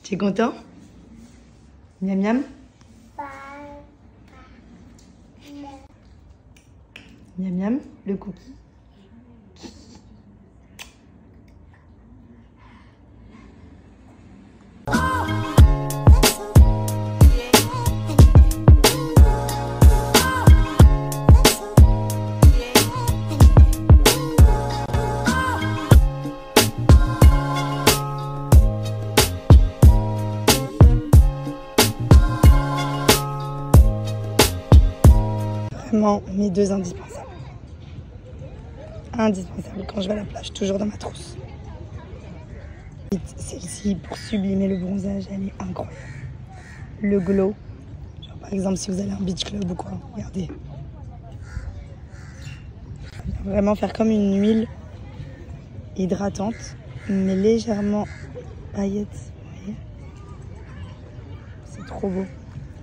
Tu es content? Miam miam. Miam miam, le cookie. Vraiment mes deux indispensables. Indispensable quand je vais à la plage, toujours dans ma trousse. Celle-ci, pour sublimer le bronzage, elle est incroyable. Le glow. Genre, par exemple, si vous allez à un beach club ou quoi, regardez. Vraiment faire comme une huile hydratante, mais légèrement paillette. Vous voyez? C'est trop beau.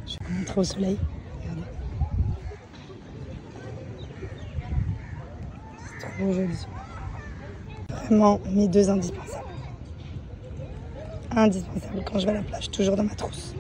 Je vais vous montrer au soleil. Regardez. C'est trop joli. Vraiment mes deux indispensables. Indispensable quand je vais à la plage, toujours dans ma trousse.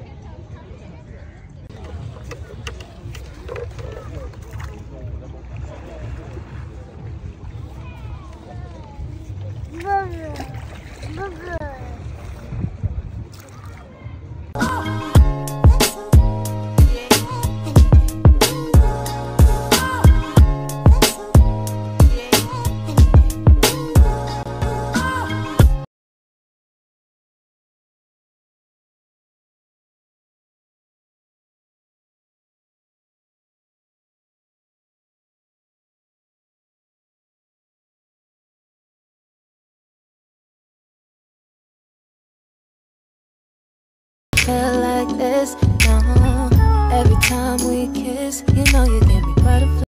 Feel like this, no. Every time we kiss, you know you give me butterflies.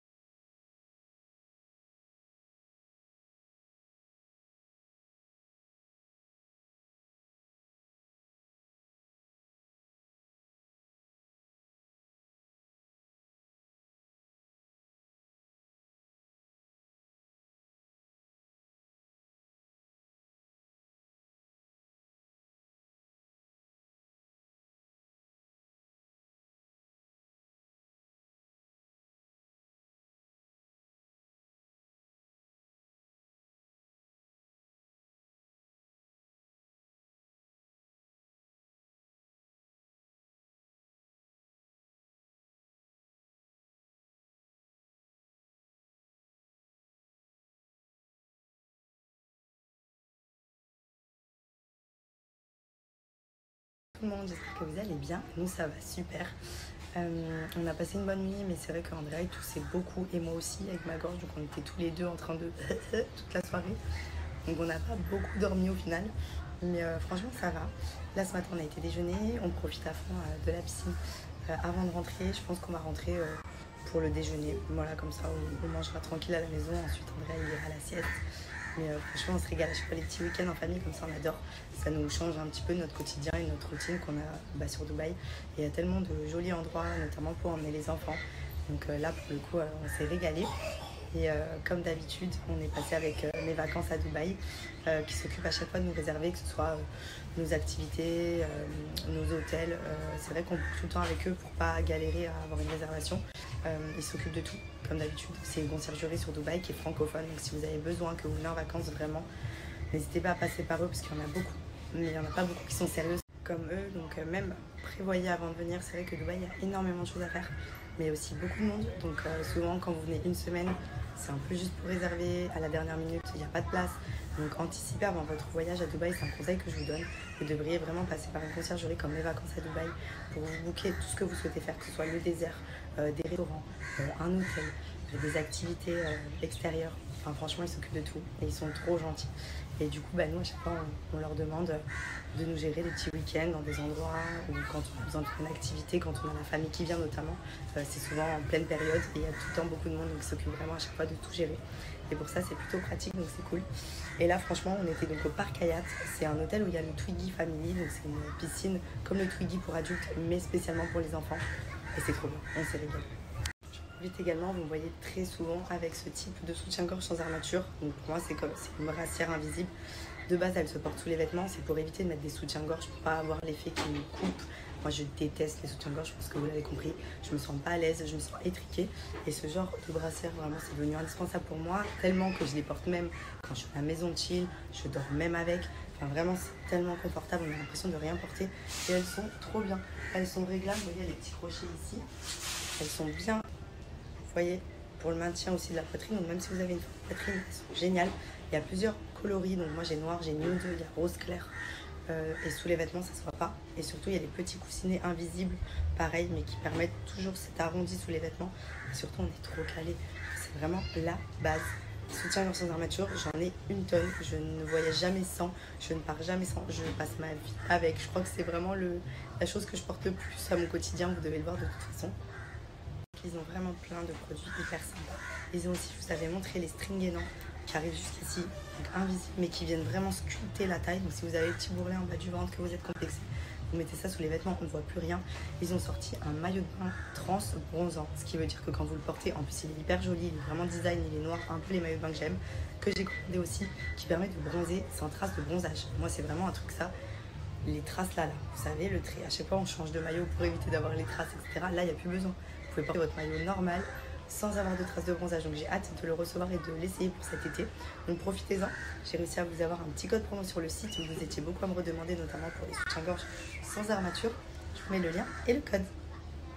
Tout le monde, j'espère que vous allez bien. Nous, ça va super. On a passé une bonne nuit, mais c'est vrai qu'Andrea toussait beaucoup et moi aussi avec ma gorge. Donc on était tous les deux en train de toute la soirée. Donc on n'a pas beaucoup dormi au final. Mais franchement, ça va. Là, ce matin, on a été déjeuner. On profite à fond de la piscine avant de rentrer. Je pense qu'on va rentrer pour le déjeuner. Voilà, comme ça, on mangera tranquille à la maison. Ensuite, Andrea, il ira à la sieste. Mais franchement, on se régale à chaque fois les petits week-ends en famille, comme ça on adore. Ça nous change un petit peu notre quotidien et notre routine qu'on a sur Dubaï. Et il y a tellement de jolis endroits, notamment pour emmener les enfants. Donc là, pour le coup, on s'est régalé. Et comme d'habitude, on est passé avec mes vacances à Dubaï, qui s'occupent à chaque fois de nous réserver, que ce soit nos activités, nos hôtels. C'est vrai qu'on boucle tout le temps avec eux pour pas galérer à avoir une réservation. Ils s'occupent de tout, comme d'habitude. C'est une conciergerie sur Dubaï qui est francophone. Donc si vous avez besoin, que vous venez en vacances, vraiment, n'hésitez pas à passer par eux parce qu'il y en a beaucoup. Mais il n'y en a pas beaucoup qui sont sérieux comme eux. Donc même prévoyez avant de venir. C'est vrai que Dubaï, il y a énormément de choses à faire, mais aussi beaucoup de monde. Donc souvent, quand vous venez une semaine, c'est un peu juste pour réserver à la dernière minute. Il n'y a pas de place. Donc anticipez avant votre voyage à Dubaï, c'est un conseil que je vous donne. Vous devriez vraiment passer par une conciergerie comme les vacances à Dubaï pour vous booker tout ce que vous souhaitez faire, que ce soit le désert, des restaurants, un hôtel, des activités extérieures. Enfin, franchement, ils s'occupent de tout et ils sont trop gentils. Et du coup, nous, à chaque fois, on leur demande de nous gérer des petits week-ends dans des endroits où quand on a besoin de faire une activité, quand on a la famille qui vient notamment, c'est souvent en pleine période et il y a tout le temps beaucoup de monde, donc ils s'occupent vraiment à chaque fois de tout gérer. Et pour ça, c'est plutôt pratique, donc c'est cool. Et là, franchement, on était donc au Parc Hayat. C'est un hôtel où il y a le Twiggy Family, donc c'est une piscine comme le Twiggy pour adultes, mais spécialement pour les enfants. Et c'est trop bien, on s'est régalé. J'invite également, vous me voyez très souvent avec ce type de soutien-gorge sans armature. Donc pour moi, c'est une brassière invisible. De base, elle se porte sous les vêtements, c'est pour éviter de mettre des soutiens-gorge pour pas avoir l'effet qui me coupe. Moi, je déteste les soutiens-gorge, je pense que vous l'avez compris. Je me sens pas à l'aise, je me sens étriquée. Et ce genre de brassière, vraiment, c'est devenu indispensable pour moi, tellement que je les porte même quand je suis à la maison de chill, je dors même avec. Enfin, vraiment, c'est tellement confortable, on a l'impression de rien porter. Et elles sont trop bien. Elles sont réglables, vous voyez les petits crochets ici. Elles sont bien, vous voyez, pour le maintien aussi de la poitrine. Donc même si vous avez une poitrine, elles sont géniales. Il y a plusieurs coloris, donc moi j'ai noir, j'ai nude, il y a rose clair. Et sous les vêtements, ça se voit pas. Et surtout, il y a des petits coussinets invisibles, pareil, mais qui permettent toujours cet arrondi sous les vêtements. Et surtout, on est trop calé. C'est vraiment la base. Soutien-gorge sans armature, j'en ai une tonne. Je ne voyage jamais sans, je ne pars jamais sans. Je passe ma vie avec. Je crois que c'est vraiment la chose que je porte le plus à mon quotidien. Vous devez le voir de toute façon. Ils ont vraiment plein de produits hyper sympas. Ils ont aussi, je vous avais montré les strings gainants qui arrivent jusqu'ici, donc invisibles, mais qui viennent vraiment sculpter la taille. Donc si vous avez le petit bourrelet en bas du ventre, que vous êtes complexé, vous mettez ça sous les vêtements, on ne voit plus rien. Ils ont sorti un maillot de bain trans bronzant, ce qui veut dire que quand vous le portez, en plus il est hyper joli, il est vraiment design, il est noir, un peu les maillots de bain que j'aime, que j'ai commandé aussi, qui permet de bronzer sans trace de bronzage. Moi c'est vraiment un truc ça, les traces là, vous savez, le trait, à chaque fois on change de maillot pour éviter d'avoir les traces, etc. Là il n'y a plus besoin, vous pouvez porter votre maillot normal, sans avoir de traces de bronzage. Donc j'ai hâte de le recevoir et de l'essayer pour cet été. Donc profitez-en. J'ai réussi à vous avoir un petit code promo sur le site où vous étiez beaucoup à me redemander, notamment pour les soutiens-gorge sans armature. Je vous mets le lien et le code.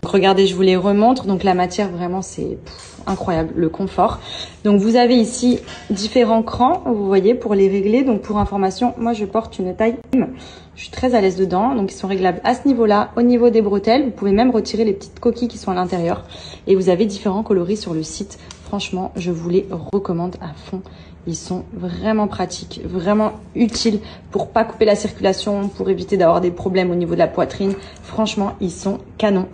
Donc regardez, je vous les remontre. Donc la matière, vraiment, c'est incroyable, le confort. Donc vous avez ici différents crans, vous voyez, pour les régler. Donc pour information, moi je porte une taille M. Je suis très à l'aise dedans. Donc ils sont réglables à ce niveau-là, au niveau des bretelles. Vous pouvez même retirer les petites coquilles qui sont à l'intérieur. Et vous avez différents coloris sur le site. Franchement, je vous les recommande à fond. Ils sont vraiment pratiques, vraiment utiles pour pas couper la circulation, pour éviter d'avoir des problèmes au niveau de la poitrine. Franchement, ils sont canons.